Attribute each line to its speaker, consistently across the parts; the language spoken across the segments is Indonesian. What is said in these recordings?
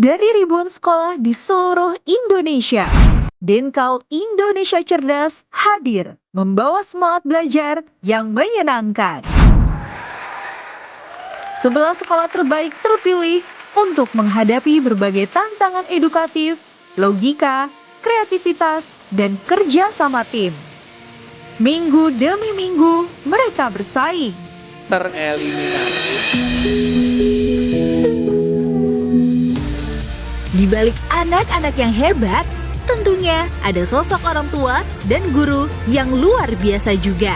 Speaker 1: Dari ribuan sekolah di seluruh Indonesia, Denkau Indonesia Cerdas hadir membawa semangat belajar yang menyenangkan. 11 sekolah terbaik terpilih untuk menghadapi berbagai tantangan edukatif, logika, kreativitas, dan kerja sama tim. Minggu demi minggu, mereka bersaing.
Speaker 2: Tereliminasi.
Speaker 1: Di balik anak-anak yang hebat, tentunya ada sosok orang tua dan guru yang luar biasa juga.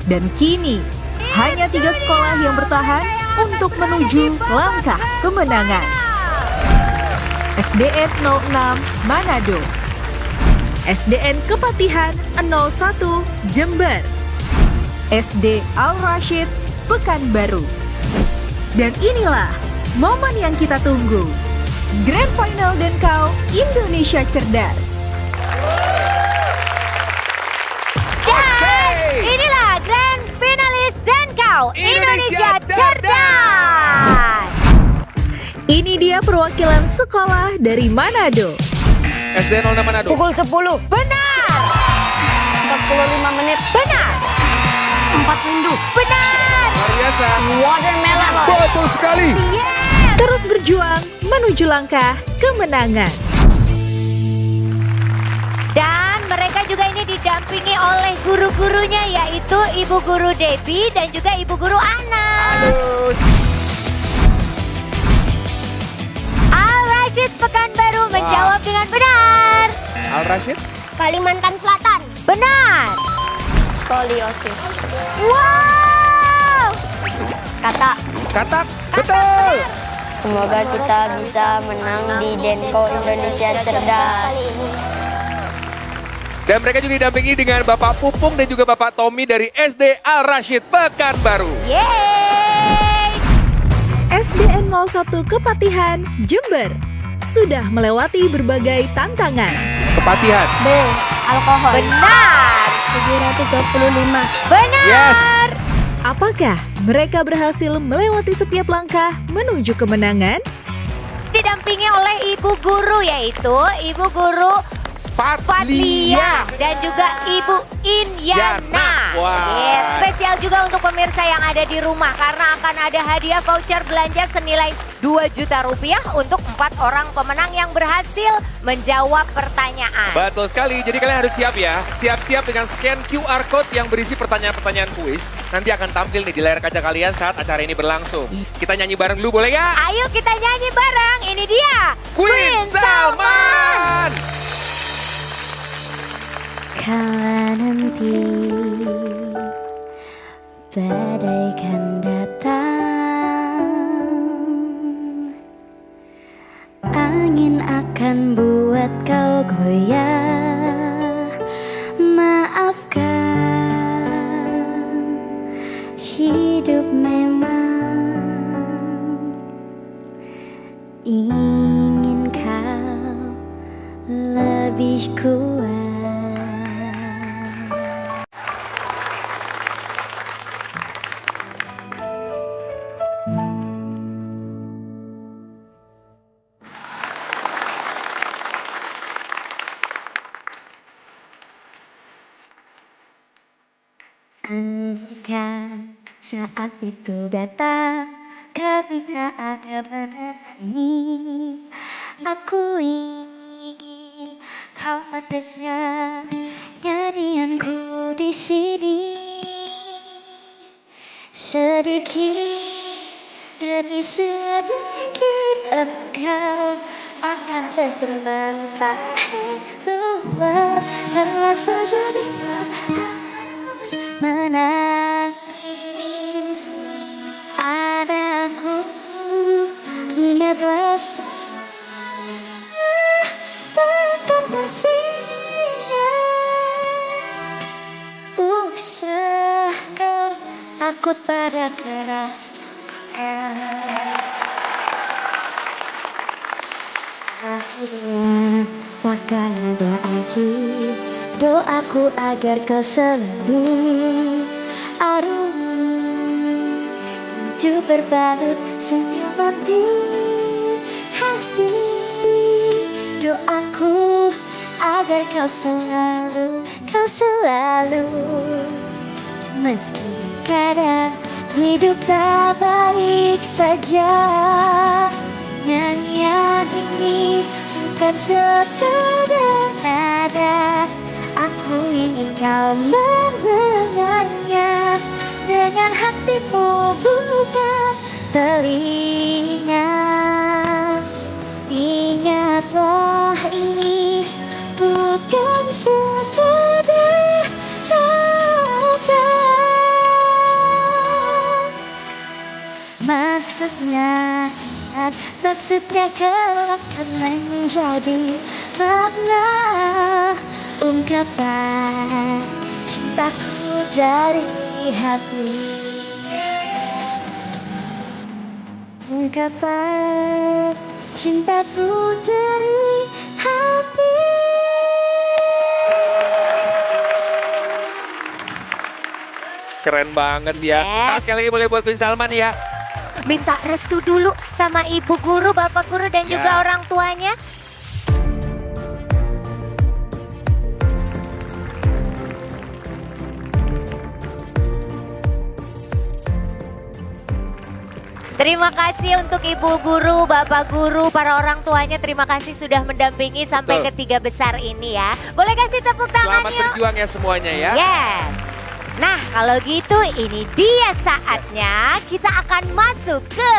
Speaker 1: Dan kini, hanya 3 sekolah yang bertahan untuk menuju langkah kemenangan. SDN 06 Manado, SDN Kepatihan 01 Jember, SD Al Rashid Pekanbaru. Dan inilah momen yang kita tunggu, Grand Final Denkau Indonesia Cerdas.
Speaker 3: Dan inilah Grand Finalis Denkau Indonesia Cerdas.
Speaker 1: Ini dia perwakilan sekolah dari Manado.
Speaker 2: SDN 06 Manado.
Speaker 4: Pukul 10.
Speaker 3: Benar.
Speaker 4: 45 menit.
Speaker 3: Benar.
Speaker 4: 4 windu.
Speaker 3: Benar.
Speaker 2: Luar biasa.
Speaker 4: Watermelon.
Speaker 2: Betul sekali.
Speaker 1: Terus berjuang menuju langkah kemenangan.
Speaker 3: Dan mereka juga ini didampingi oleh guru-gurunya, yaitu Ibu Guru Debbie dan juga Ibu Guru Ana.
Speaker 2: Halo.
Speaker 3: Al Rashid Pekanbaru menjawab dengan benar.
Speaker 2: Al Rashid.
Speaker 4: Kalimantan Selatan.
Speaker 3: Benar.
Speaker 4: Skoliosis.
Speaker 3: Wow.
Speaker 4: Kata.
Speaker 2: Katak. Betul.
Speaker 4: Semoga kita bisa menang di Denkau Indonesia Cerdas.
Speaker 2: Dan mereka juga didampingi dengan Bapak Pupung dan juga Bapak Tommy dari SD Al Rashid Pekanbaru.
Speaker 3: Yeay.
Speaker 1: SDN 01 Kepatihan Jember sudah melewati berbagai tantangan.
Speaker 2: Kepatihan.
Speaker 4: B. Alkohol.
Speaker 3: Benar.
Speaker 4: 735.
Speaker 3: Benar.
Speaker 2: Yes.
Speaker 1: Apakah mereka berhasil melewati setiap langkah menuju kemenangan?
Speaker 3: Didampingi oleh Ibu Guru, yaitu Ibu Guru Fadlia dan juga Ibu Inyana.
Speaker 2: Wah.
Speaker 3: Spesial juga untuk pemirsa yang ada di rumah karena akan ada hadiah voucher belanja senilai 2 juta rupiah untuk 4 orang pemenang yang berhasil menjawab pertanyaan.
Speaker 2: Betul sekali, jadi kalian harus siap ya. Siap-siap dengan scan QR Code yang berisi pertanyaan-pertanyaan kuis. Nanti akan tampil nih di layar kaca kalian saat acara ini berlangsung. Kita nyanyi bareng dulu boleh ya?
Speaker 3: Ayo kita nyanyi bareng, ini dia
Speaker 2: Queen Salman!
Speaker 5: Kala nanti badai kan datang, angin akan buat kau goyah. Maafkan, hidup memang ingin kau lebih kuat. Andaikan saat itu datang, karena ada menangis, aku ingin kau mendengar nyanyianku di sini. Sedikit demi sedikit engkau akan terbang tak keluar, rasa jadi harus menangis. Ada aku ingat rasa takkan bersihnya. Usahakan takut pada keras. Akhirnya makanya doaku agar kau selalu arum, hidup berbalut senyuman di doaku agar kau selalu meski kadang hidup tak baik saja. Nyanyian ini bukan sekadar nada, aku ingin kau mendengarnya dengan hatimu bukan telinga. Ingatlah ini bukan sekadar kata, maksudnya kelak akan menjadi makna ungkapan cintaku dari hati. Ungkapan cintaku dari hati.
Speaker 2: Keren banget ya. Sekali lagi boleh buat Queen Salman ya.
Speaker 3: Minta restu dulu sama ibu guru, bapak guru, dan juga orang tuanya. Terima kasih untuk ibu guru, bapak guru, para orang tuanya. Terima kasih sudah mendampingi sampai ketiga besar ini ya. Boleh kasih tepuk tangan
Speaker 2: Selamat
Speaker 3: yuk.
Speaker 2: berjuang ya semuanya ya.
Speaker 3: Yes. Nah kalau gitu ini dia saatnya kita akan masuk ke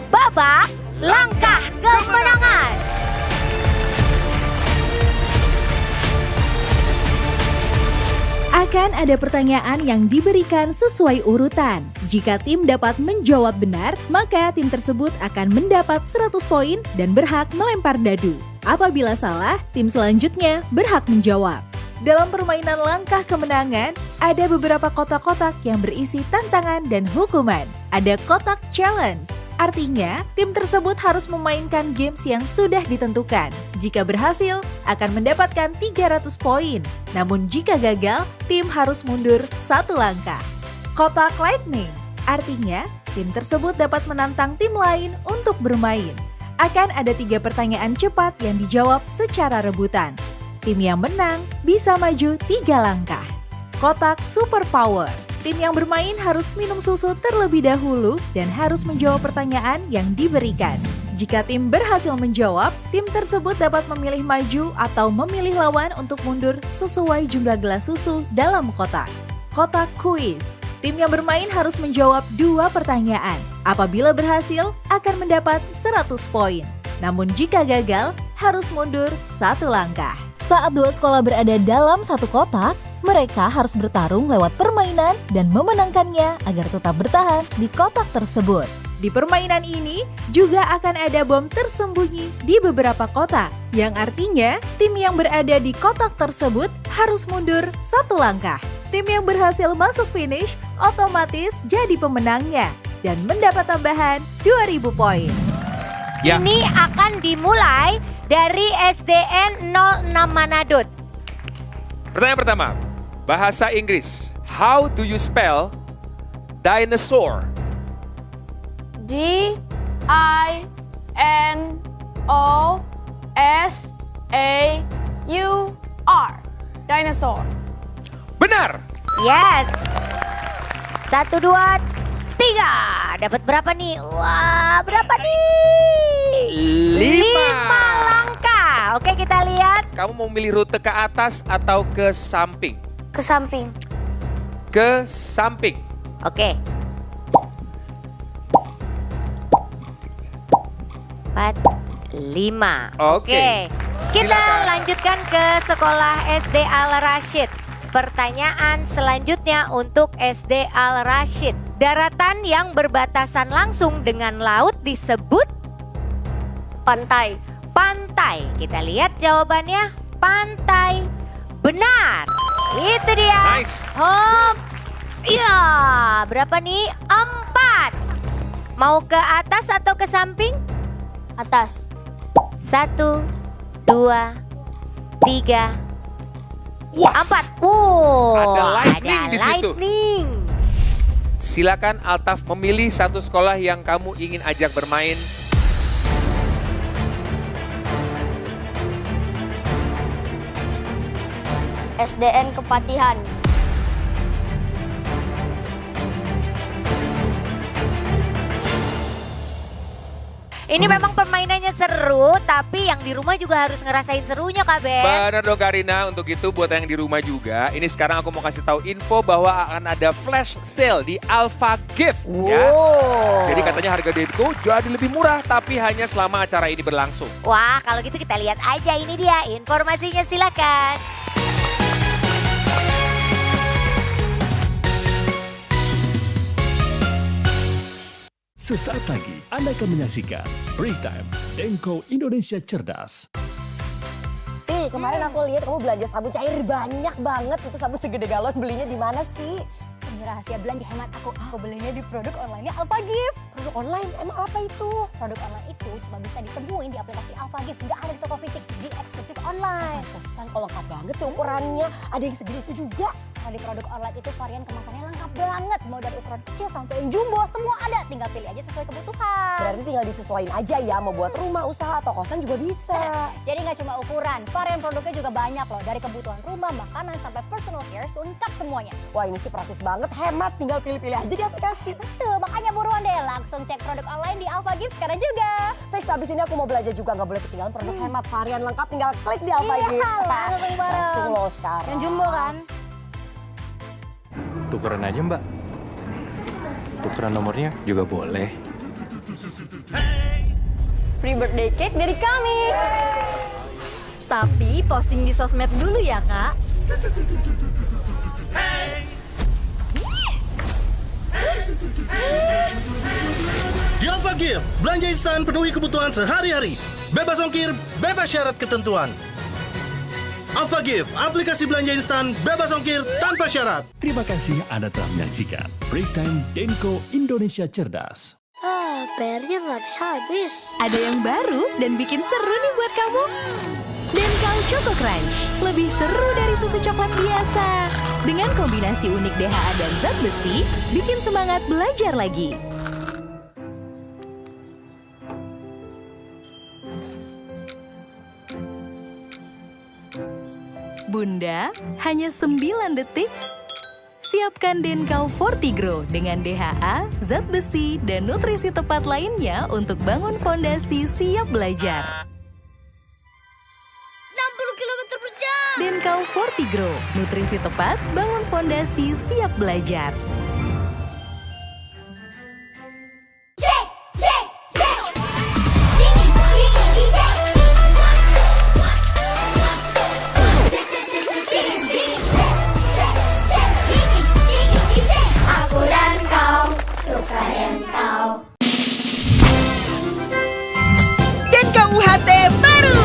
Speaker 3: babak langkah kemenangan.
Speaker 1: Akan ada pertanyaan yang diberikan sesuai urutan. Jika tim dapat menjawab benar, maka tim tersebut akan mendapat 100 poin dan berhak melempar dadu. Apabila salah, tim selanjutnya berhak menjawab. Dalam permainan langkah kemenangan, ada beberapa kotak-kotak yang berisi tantangan dan hukuman. Ada kotak challenge, artinya tim tersebut harus memainkan games yang sudah ditentukan. Jika berhasil, akan mendapatkan 300 poin. Namun jika gagal, tim harus mundur 1 langkah. Kotak lightning, artinya tim tersebut dapat menantang tim lain untuk bermain. Akan ada 3 pertanyaan cepat yang dijawab secara rebutan. Tim yang menang bisa maju 3 langkah. Kotak super power, tim yang bermain harus minum susu terlebih dahulu dan harus menjawab pertanyaan yang diberikan. Jika tim berhasil menjawab, tim tersebut dapat memilih maju atau memilih lawan untuk mundur sesuai jumlah gelas susu dalam kotak. Kotak quiz, tim yang bermain harus menjawab 2 pertanyaan. Apabila berhasil, akan mendapat 100 poin. Namun jika gagal, harus mundur 1 langkah. Saat 2 sekolah berada dalam satu kotak, mereka harus bertarung lewat permainan dan memenangkannya agar tetap bertahan di kotak tersebut. Di permainan ini juga akan ada bom tersembunyi di beberapa kotak, yang artinya tim yang berada di kotak tersebut harus mundur 1 langkah. Tim yang berhasil masuk finish otomatis jadi pemenangnya dan mendapat tambahan 2000 poin.
Speaker 2: Ya.
Speaker 3: Ini akan dimulai dari SDN 06 Manado.
Speaker 2: Pertanyaan pertama, bahasa Inggris. How do you spell dinosaur?
Speaker 6: D-I-N-O-S-A-U-R. Dinosaur.
Speaker 2: Benar.
Speaker 3: Yes. 1, 2, 3. Dapat berapa nih? Wah, berapa nih?
Speaker 2: 5
Speaker 3: langkah. Oke, kita lihat.
Speaker 2: Kamu mau milih rute ke atas atau ke samping?
Speaker 4: Ke samping.
Speaker 2: Ke samping.
Speaker 3: Oke. 4, 5.
Speaker 2: Oke.
Speaker 3: Kita
Speaker 2: Silakan.
Speaker 3: lanjutkan ke sekolah SD Al Rashid. Pertanyaan selanjutnya untuk SD Al Rashid. Daratan yang berbatasan langsung dengan laut disebut
Speaker 4: Pantai.
Speaker 3: pantai. Kita lihat jawabannya, pantai. Benar. Itu dia.
Speaker 2: Nice.
Speaker 3: Hop. Iya, berapa nih? 4. Mau ke atas atau ke samping?
Speaker 4: Atas.
Speaker 3: 1, 2, 3,
Speaker 2: Wah.
Speaker 3: 4. Wow,
Speaker 2: Ada lightning di situ.
Speaker 3: lightning.
Speaker 2: Silakan Altaf memilih satu sekolah yang kamu ingin ajak bermain.
Speaker 4: SDN Kepatihan.
Speaker 3: Ini memang permainannya seru, tapi yang di rumah juga harus ngerasain serunya Kak Ben.
Speaker 2: Benar dong Karina, untuk itu buat yang di rumah juga, ini sekarang aku mau kasih tahu info bahwa akan ada flash sale di Alpha Gift. Ya. Jadi katanya harga Denko jadi lebih murah, tapi hanya selama acara ini berlangsung.
Speaker 3: Wah, kalau gitu kita lihat aja, ini dia informasinya, silakan.
Speaker 7: Sesaat lagi Anda akan menyaksikan Break Time Denko Indonesia Cerdas.
Speaker 8: Kemarin aku lihat kamu belanja sabun cair banyak banget. Itu sabun segede galon, belinya di mana sih?
Speaker 9: Ini rahasia belanja hemat aku. Aku belinya di produk online-nya Alpha Gift.
Speaker 8: Produk online? Emang apa itu?
Speaker 9: Produk online itu cuma bisa ditemuin di aplikasi Alpha Gift. Nggak ada di toko fisik, di eksklusif online.
Speaker 8: Pesan kok lengkap banget sih ukurannya. Ada yang segede itu juga.
Speaker 9: Kalau di produk online itu varian kemasannya lengkap banget. Mau dari ukuran kecil sampai yang jumbo, semua ada. Tinggal pilih aja sesuai kebutuhan.
Speaker 8: Berarti tinggal disesuaikan aja ya. Mau buat rumah, usaha, atau kosan juga bisa.
Speaker 9: Jadi nggak cuma ukuran, varian produknya juga banyak loh. Dari kebutuhan rumah, makanan, sampai personal care, lengkap semuanya.
Speaker 8: Wah ini sih praktis banget, hemat. Tinggal pilih-pilih aja di aplikasi.
Speaker 9: Betul, makanya buruan deh. Langsung cek produk online di Alpha Gift sekarang juga.
Speaker 8: Fix, habis ini aku mau belanja juga. Nggak boleh ketinggalan produk hemat. Varian lengkap tinggal klik di Alpha Gift.
Speaker 9: Langsung bareng.
Speaker 8: Langsung loh sekarang.
Speaker 9: Yang jumbo kan?
Speaker 10: Tukeran aja mbak. Tukeran nomornya juga boleh.
Speaker 9: Free birthday cake dari kami. Tapi posting di sosmed dulu ya kak.
Speaker 11: Di Alpha Gift, belanja instan penuhi kebutuhan sehari-hari. Bebas ongkir, bebas syarat ketentuan. Alpha Gift, aplikasi belanja instan, bebas ongkir tanpa syarat.
Speaker 7: Terima kasih Anda telah menyaksikan Break Time Denko Indonesia Cerdas.
Speaker 5: PR-nya nggak bisa habis.
Speaker 1: Ada yang baru dan bikin seru nih buat kamu. Denko Choco Crunch, lebih seru dari susu coklat biasa. Dengan kombinasi unik DHA dan zat besi, bikin semangat belajar lagi. Bunda, hanya 9 detik. Siapkan Denko Fortigro dengan DHA, zat besi, dan nutrisi tepat lainnya untuk bangun fondasi siap belajar.
Speaker 5: 60 km per jam.
Speaker 1: Denko Fortigro, nutrisi tepat, bangun fondasi siap belajar.
Speaker 12: Denko UHT baru,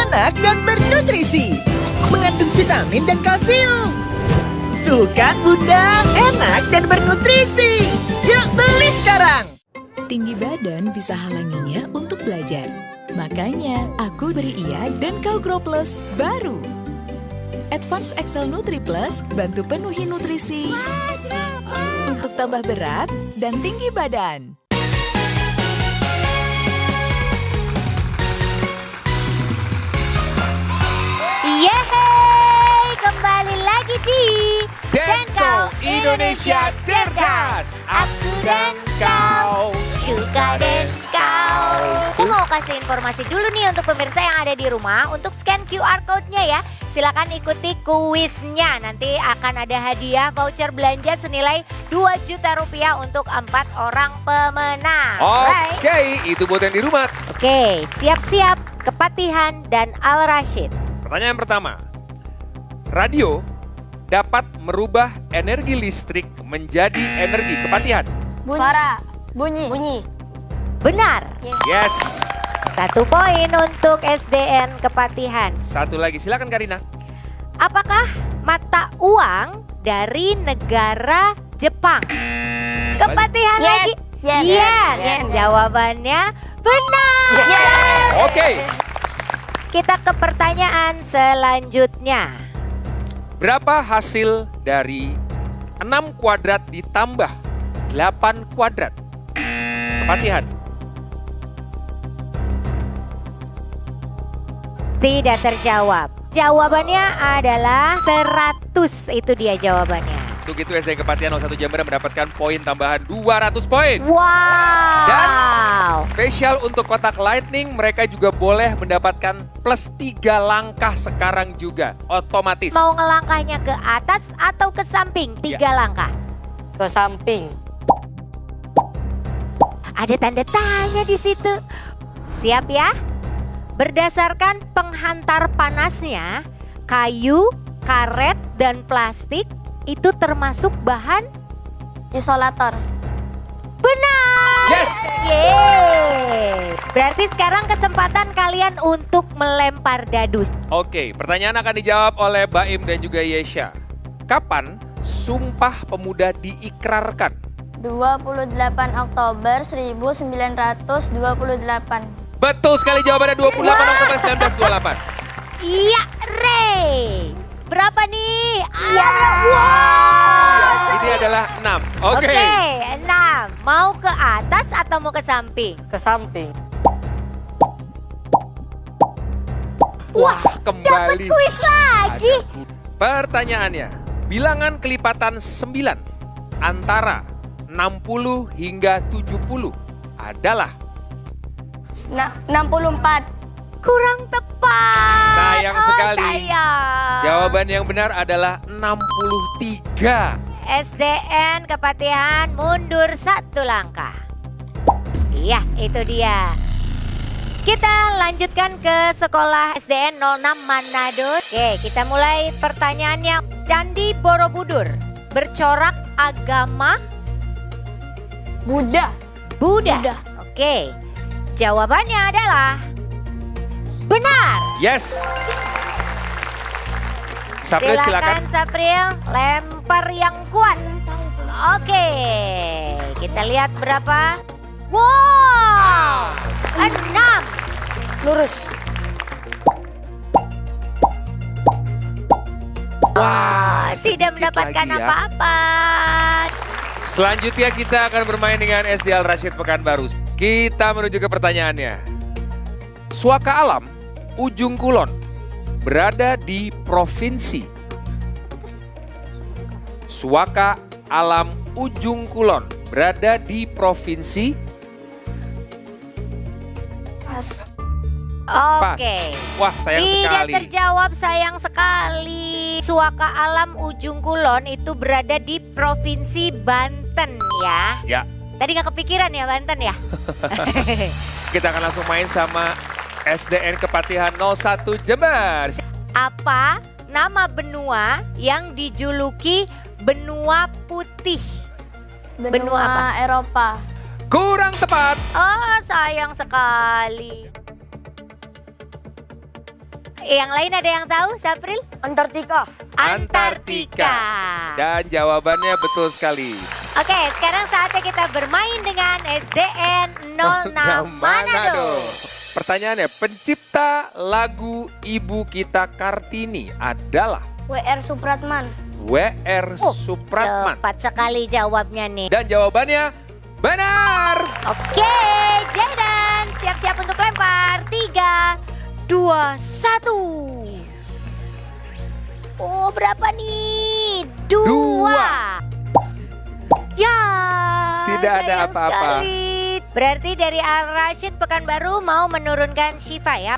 Speaker 12: enak dan bernutrisi, mengandung vitamin dan kalsium. Tuh kan bunda, enak dan bernutrisi. Yuk beli sekarang.
Speaker 1: Tinggi badan bisa halanginya untuk belajar. Makanya aku beri ia Denko Grow Plus baru. Advance Excel Nutri Plus bantu penuhi nutrisi untuk tambah berat dan tinggi badan.
Speaker 3: Yeay, kembali lagi di
Speaker 2: Denko Indonesia Cerdas. Aku dan kau.
Speaker 3: Juga Denko. Aku mau kasih informasi dulu nih untuk pemirsa yang ada di rumah. Untuk scan QR code-nya ya. Silakan ikuti kuisnya. Nanti akan ada hadiah voucher belanja senilai 2 juta rupiah untuk 4 orang pemenang.
Speaker 2: Oke, itu buat yang di rumah.
Speaker 3: Oke, siap-siap Kepatihan dan Al Rashid.
Speaker 2: Pertanyaan pertama. Radio dapat merubah energi listrik menjadi energi kepatihan.
Speaker 9: Suara. Bunyi.
Speaker 3: Benar.
Speaker 2: Yes.
Speaker 3: 1 poin untuk SDN Kepatihan.
Speaker 2: Satu lagi, silakan Karina.
Speaker 3: Apakah mata uang dari negara Jepang? Kepatihan lagi. Yes. Jawabannya benar.
Speaker 2: Oke.
Speaker 3: Kita ke pertanyaan selanjutnya.
Speaker 2: Berapa hasil dari 6 kuadrat ditambah 8 kuadrat? Kepatihan.
Speaker 3: Tidak terjawab. Jawabannya adalah 100. Itu dia jawabannya.
Speaker 2: Untuk itu SDN Kepatihan 01 Jember mendapatkan poin tambahan 200 poin.
Speaker 3: Wow.
Speaker 2: Dan spesial untuk kotak lightning, mereka juga boleh mendapatkan plus 3 langkah sekarang juga. Otomatis.
Speaker 3: Mau ngelangkahnya ke atas atau ke samping? 3 langkah.
Speaker 8: Ke samping.
Speaker 3: Ada tanda tanya di situ. Siap ya? Berdasarkan penghantar panasnya, kayu, karet, dan plastik itu termasuk bahan
Speaker 4: Isolator.
Speaker 3: benar.
Speaker 2: Yes.
Speaker 3: Yeay. Berarti sekarang kesempatan kalian untuk melempar dadu.
Speaker 2: Oke, pertanyaan akan dijawab oleh Baim dan juga Yesha. Kapan Sumpah Pemuda diikrarkan?
Speaker 4: 28 Oktober 1928.
Speaker 2: Betul sekali jawabannya 28 Oktober 1928.
Speaker 3: Iya, Ray. Berapa nih?
Speaker 2: Ini adalah 6. Oke.
Speaker 3: Oke, 6. Mau ke atas atau mau ke samping?
Speaker 8: Ke samping.
Speaker 2: Wah, kembali.
Speaker 3: Dapat kuis lagi.
Speaker 2: Pertanyaannya, bilangan kelipatan 9 antara 60 hingga 70 adalah?
Speaker 4: 64.
Speaker 3: Kurang tepat.
Speaker 2: Sayang sekali.
Speaker 3: Sayang.
Speaker 2: Jawaban yang benar adalah 63.
Speaker 3: SDN Kepatihan mundur 1 langkah. Iya, itu dia. Kita lanjutkan ke sekolah SDN 06 Manado. Oke, kita mulai pertanyaannya. Candi Borobudur bercorak agama
Speaker 4: Buddha.
Speaker 3: Buddha. Oke, jawabannya adalah benar.
Speaker 2: Yes. Sapril silakan.
Speaker 3: Sapril, lempar yang kuat. Oke, kita lihat berapa. Wow, 6.
Speaker 8: Lurus.
Speaker 2: Wah,
Speaker 3: Tidak
Speaker 2: sedikit
Speaker 3: mendapatkan
Speaker 2: lagi ya.
Speaker 3: apa-apa.
Speaker 2: Selanjutnya kita akan bermain dengan SD Al Rashid Pekanbaru. Kita menuju ke pertanyaannya. Suaka Alam Ujung Kulon berada di provinsi. Suaka Alam Ujung Kulon berada di provinsi.
Speaker 4: Pas.
Speaker 3: Oke.
Speaker 2: Wah, sayang
Speaker 3: Tidak
Speaker 2: sekali.
Speaker 3: terjawab, sayang sekali. Suaka Alam Ujung Kulon itu berada di Provinsi Banten ya.
Speaker 2: Ya.
Speaker 3: Tadi nggak kepikiran ya Banten ya?
Speaker 2: Kita akan langsung main sama SDN Kepatihan 01 Jember.
Speaker 3: Apa nama benua yang dijuluki benua putih? Benua apa?
Speaker 4: Eropa.
Speaker 2: Kurang tepat.
Speaker 3: Oh, sayang sekali. Yang lain ada yang tahu, Sapril?
Speaker 8: Antartika.
Speaker 3: Antartika.
Speaker 2: Dan jawabannya betul sekali.
Speaker 3: Oke, sekarang saatnya kita bermain dengan SDN 06 Manado.
Speaker 2: Pertanyaannya, pencipta lagu Ibu Kita Kartini adalah?
Speaker 4: W.R. Supratman.
Speaker 2: W.R. Supratman.
Speaker 3: Cepat sekali jawabnya nih.
Speaker 2: Dan jawabannya benar.
Speaker 3: Oke, Jaden siap-siap untuk lempar. 3, 2, 1. Oh, berapa nih? 2. Ya,
Speaker 2: Tidak ada
Speaker 3: sayang
Speaker 2: apa-apa.
Speaker 3: sekali. Berarti dari Al Rashid Pekanbaru mau menurunkan Syifa ya.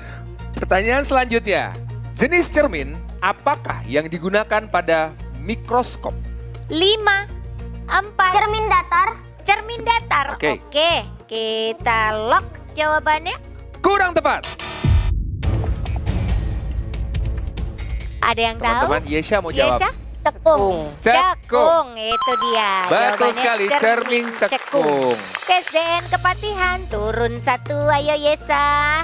Speaker 2: Pertanyaan selanjutnya, jenis cermin apakah yang digunakan pada mikroskop?
Speaker 3: 5, 4.
Speaker 4: Cermin datar.
Speaker 3: Cermin datar.
Speaker 2: Oke.
Speaker 3: Oke, kita lock jawabannya.
Speaker 2: Kurang tepat.
Speaker 3: Ada yang tahu?
Speaker 2: Teman-teman, Yesha mau jawab.
Speaker 3: Yesha?
Speaker 8: Cekung.
Speaker 2: Cekung.
Speaker 3: Itu dia.
Speaker 2: Betul
Speaker 3: Jawabannya
Speaker 2: sekali, cermin cekung.
Speaker 3: SDN Kepatihan turun 1, ayo Yesa.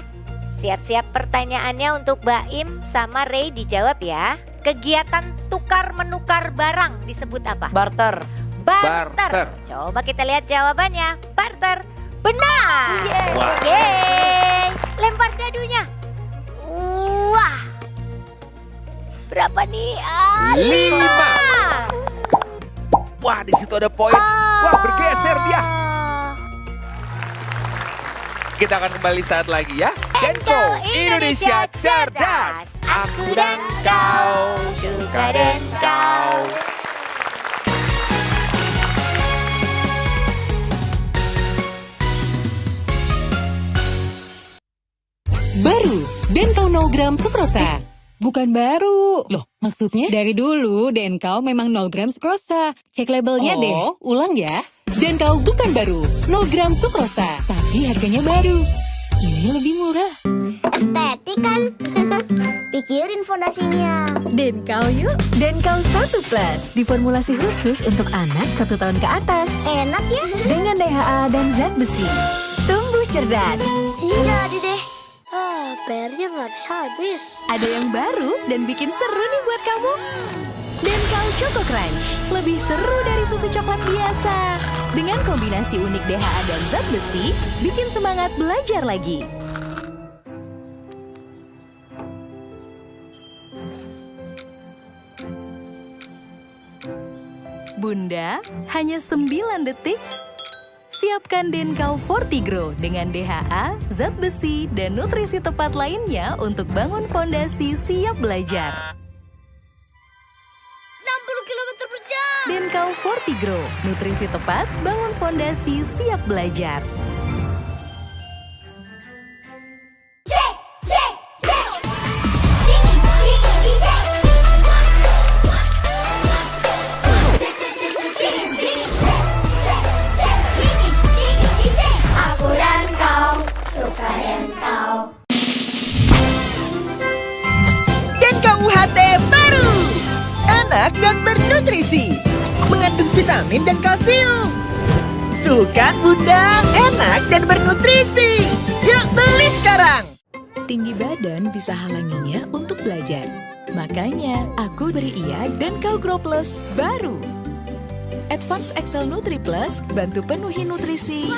Speaker 3: Siap-siap pertanyaannya untuk Baim sama Ray dijawab ya. Kegiatan tukar-menukar barang disebut apa?
Speaker 8: Barter.
Speaker 3: Barter. Coba kita lihat jawabannya. Barter. Benar.
Speaker 2: Wah.
Speaker 3: Yeay. Lempar dadunya. Wah. Berapa nih?
Speaker 2: 5. Wah, di situ ada poin. Wah, bergeser dia. Kita akan kembali saat lagi ya. Denko Indonesia Cerdas.
Speaker 3: Aku dan kau suka dan kau.
Speaker 13: Baru, Denkau 0 gram Sukrosa. Bukan baru. Loh, maksudnya? Dari dulu Denkau memang 0 gram Sukrosa. Cek labelnya deh. Ulang ya. Denkau bukan baru, 0 gram Sukrosa. Tapi harganya baru. Ini lebih murah.
Speaker 5: Estetik kan? Pikirin fondasinya.
Speaker 1: Denkau yuk. Denkau 1 Plus. Diformulasi khusus untuk anak 1 tahun ke atas.
Speaker 5: Enak ya?
Speaker 1: Dengan DHA dan zat besi. Tumbuh cerdas.
Speaker 5: Jadi deh. PR-nya nggak habis.
Speaker 1: Ada yang baru dan bikin seru nih buat kamu. Denkau Choco Crunch. Lebih seru dari susu coklat biasa. Dengan kombinasi unik DHA dan zat besi, bikin semangat belajar lagi. Bunda, hanya 9 detik. Siapkan Denkau Fortigro dengan DHA, zat besi, dan nutrisi tepat lainnya untuk bangun fondasi siap belajar.
Speaker 5: 60 km per jam.
Speaker 1: Denkau Fortigro, nutrisi tepat, bangun fondasi siap belajar.
Speaker 12: Denkau UHT baru. Enak dan bernutrisi. Mengandung vitamin dan kalsium. Tuh kan Bunda, enak dan bernutrisi. Yuk beli sekarang.
Speaker 1: Tinggi badan bisa halanginya untuk belajar. Makanya aku beri ia Denkau Grow Plus baru. Advance Excel Nutri Plus bantu penuhi nutrisi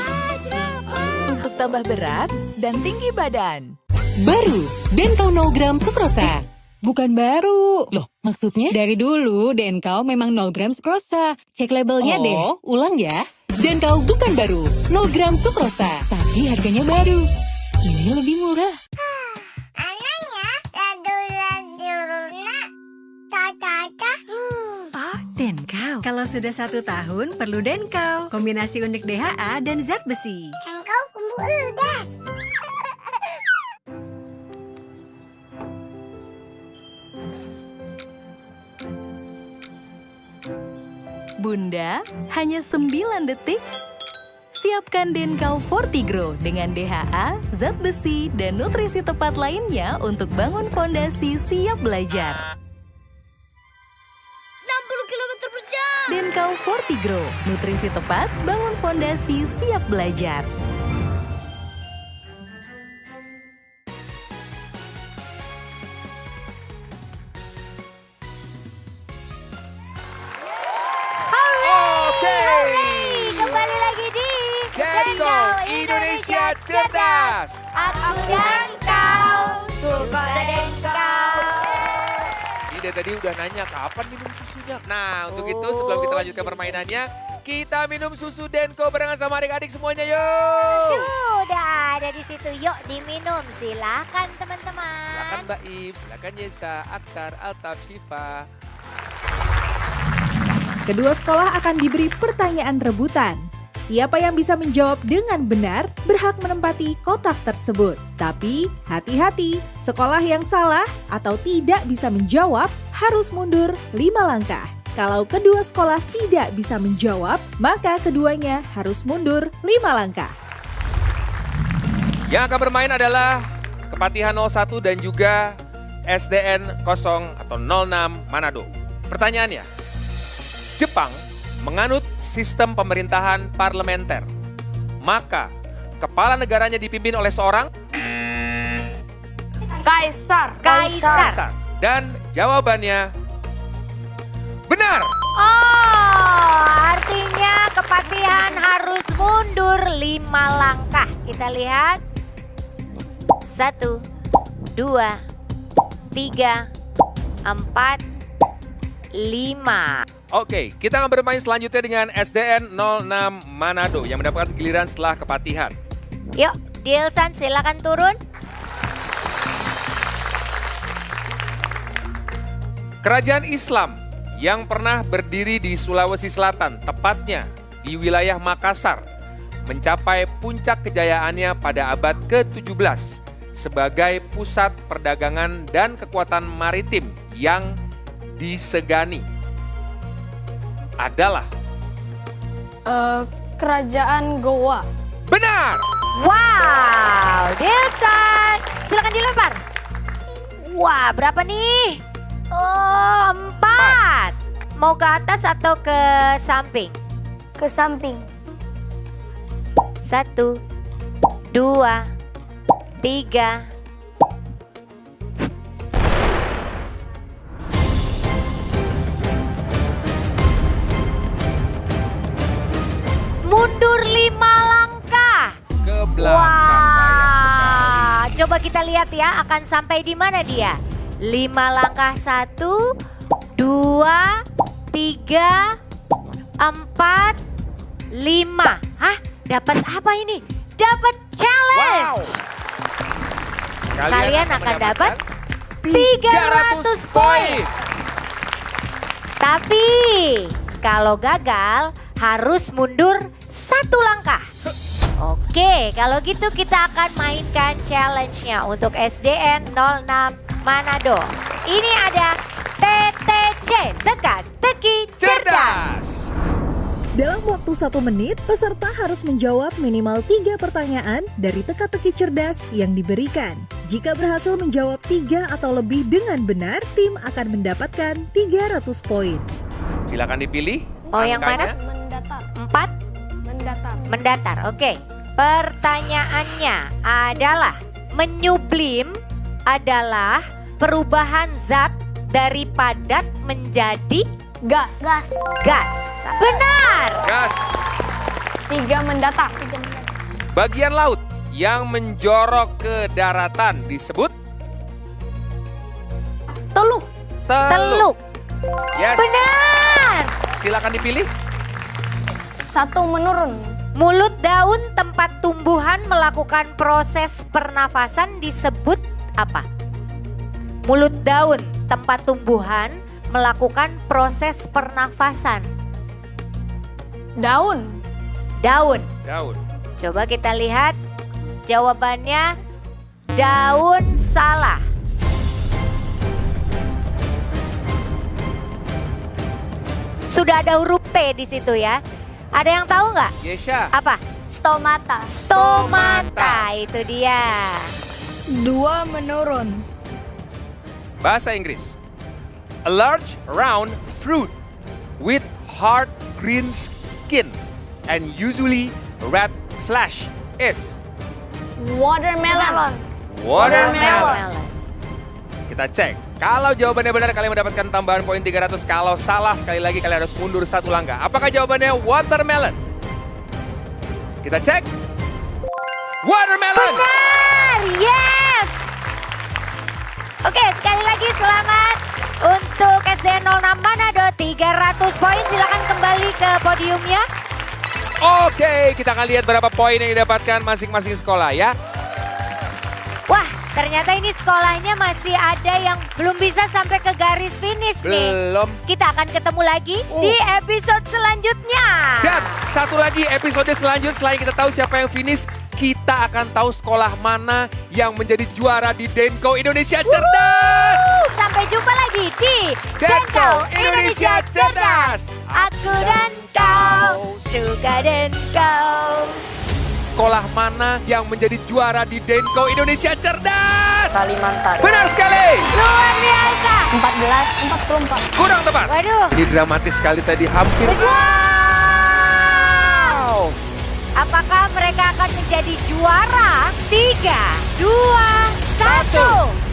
Speaker 1: untuk tambah berat dan tinggi badan.
Speaker 13: Baru, Denkau 0 gram Sukrosa. Bukan baru. Loh, maksudnya? Dari dulu Denkau memang 0 gram Sukrosa. Cek labelnya deh. Ulang ya. Denkau bukan baru, 0 gram Sukrosa. Tapi harganya baru. Ini lebih murah.
Speaker 1: Denkau. Kalau sudah 1 tahun, perlu Denkau. Kombinasi unik DHA dan zat besi.
Speaker 5: Denkau kumbu udas.
Speaker 1: Bunda, hanya 9 detik. Siapkan Denkau Fortigro dengan DHA, zat besi, dan nutrisi tepat lainnya untuk bangun fondasi siap belajar.
Speaker 5: 60 km per jam.
Speaker 1: Denkau Fortigro, nutrisi tepat, bangun fondasi siap belajar.
Speaker 3: Kembali lagi di
Speaker 2: Denkau Indonesia Cerdas.
Speaker 3: Aku dan kau suka Denkau.
Speaker 2: Ini dari tadi udah nanya kapan minum susunya. Nah, untuk itu sebelum kita lanjutkan permainannya, kita minum susu Denkau barengan sama adik-adik semuanya, yuk.
Speaker 3: Udah ada di situ, yuk diminum. Silakan teman-teman.
Speaker 2: Silakan Mbak Ib, silakan Yesa, Akhtar, Altaf, Syifa.
Speaker 1: Kedua sekolah akan diberi pertanyaan rebutan. Siapa yang bisa menjawab dengan benar berhak menempati kotak tersebut. Tapi hati-hati, sekolah yang salah atau tidak bisa menjawab harus mundur 5 langkah. Kalau kedua sekolah tidak bisa menjawab, maka keduanya harus mundur 5 langkah.
Speaker 2: Yang akan bermain adalah Kepatihan 01 dan juga SDN 0 atau 06 Manado. Pertanyaannya, Jepang menganut sistem pemerintahan parlementer. Maka, kepala negaranya dipimpin oleh seorang
Speaker 6: Kaisar.
Speaker 3: Kaisar.
Speaker 2: Dan jawabannya benar.
Speaker 3: Oh, artinya Kepatihan harus mundur 5 langkah. Kita lihat. 1, 2, 3, 4, 5.
Speaker 2: Oke, kita akan bermain selanjutnya dengan SDN 06 Manado yang mendapatkan giliran setelah Kepatihan.
Speaker 3: Yuk, Dilsan silakan turun.
Speaker 2: Kerajaan Islam yang pernah berdiri di Sulawesi Selatan, tepatnya di wilayah Makassar, mencapai puncak kejayaannya pada abad ke-17 sebagai pusat perdagangan dan kekuatan maritim yang disegani. Adalah
Speaker 6: Kerajaan Goa.
Speaker 2: benar.
Speaker 3: Wow, Dilson. Silakan dilempar. Wah, berapa nih? Oh, 4. Mau ke atas atau ke samping?
Speaker 5: Ke samping.
Speaker 3: 1, 2, 3. Mundur 5 langkah.
Speaker 2: Ke belakang, sayang sekali.
Speaker 3: Coba kita lihat ya, akan sampai di mana dia? 5 langkah, 1, 2, 3, 4, 5. Hah? Dapat apa ini? Dapat challenge. Kalian akan dapat 300 poin. Tapi kalau gagal harus mundur 1 langkah. Oke, kalau gitu kita akan mainkan challenge-nya untuk SDN 06 Manado. Ini ada TTC, teka-teki cerdas.
Speaker 1: Dalam waktu 1 menit, peserta harus menjawab minimal 3 pertanyaan dari teka-teki cerdas yang diberikan. Jika berhasil menjawab 3 atau lebih dengan benar, tim akan mendapatkan 300 poin.
Speaker 2: Silakan dipilih.
Speaker 3: Oh, yang mana?
Speaker 6: Mendatar.
Speaker 3: 4?
Speaker 6: Mendatar.
Speaker 3: Mendatar, oke. Pertanyaannya adalah, menyublim adalah perubahan zat dari padat menjadi
Speaker 6: Gas.
Speaker 3: gas. Benar.
Speaker 2: Gas.
Speaker 6: 3 mendatar.
Speaker 2: Bagian laut yang menjorok ke daratan disebut
Speaker 6: Teluk.
Speaker 3: Teluk.
Speaker 2: Yes.
Speaker 3: Benar.
Speaker 2: Silakan dipilih.
Speaker 6: 1 menurun.
Speaker 3: Mulut daun tempat tumbuhan melakukan proses pernafasan disebut apa? Mulut daun tempat tumbuhan melakukan proses pernafasan.
Speaker 6: Daun.
Speaker 3: Daun.
Speaker 2: Daun.
Speaker 3: Coba kita lihat jawabannya. Daun salah. Sudah ada huruf T di situ ya. Ada yang tahu nggak?
Speaker 2: Yesha.
Speaker 3: Apa?
Speaker 5: Stomata.
Speaker 3: Stomata, itu dia.
Speaker 6: 2 menurun.
Speaker 2: Bahasa Inggris. A large round fruit with hard green skin and usually red flesh is
Speaker 6: Watermelon.
Speaker 2: watermelon. Kita cek. Kalau jawabannya benar, kalian mendapatkan tambahan poin 300. Kalau salah, sekali lagi kalian harus mundur 1 langkah. Apakah jawabannya watermelon? Kita cek. Watermelon.
Speaker 3: Benar, yes. Oke, sekali lagi selamat untuk SDN 06 Manado, 300 poin. Silakan kembali ke podiumnya.
Speaker 2: Oke, kita akan lihat berapa poin yang didapatkan masing-masing sekolah ya.
Speaker 3: Wah, ternyata ini sekolahnya masih ada yang belum bisa sampai ke garis finish nih.
Speaker 2: Belum.
Speaker 3: Kita akan ketemu lagi di episode selanjutnya.
Speaker 2: Dan satu lagi episode selanjutnya, selain kita tahu siapa yang finish, kita akan tahu sekolah mana yang menjadi juara di Denko Indonesia Cerdas.
Speaker 3: Sampai jumpa lagi di
Speaker 2: Denko Indonesia Cerdas.
Speaker 3: Aku dan kau, suka dan kau.
Speaker 2: Sekolah mana yang menjadi juara di Denko Indonesia Cerdas?
Speaker 8: Kalimantan.
Speaker 2: Benar sekali.
Speaker 3: Luar biasa.
Speaker 6: 14, 44.
Speaker 2: Kurang tepat.
Speaker 3: Waduh.
Speaker 2: Ini dramatis sekali tadi, hampir.
Speaker 3: Wow. Apakah mereka akan menjadi juara? 3, 2, 1.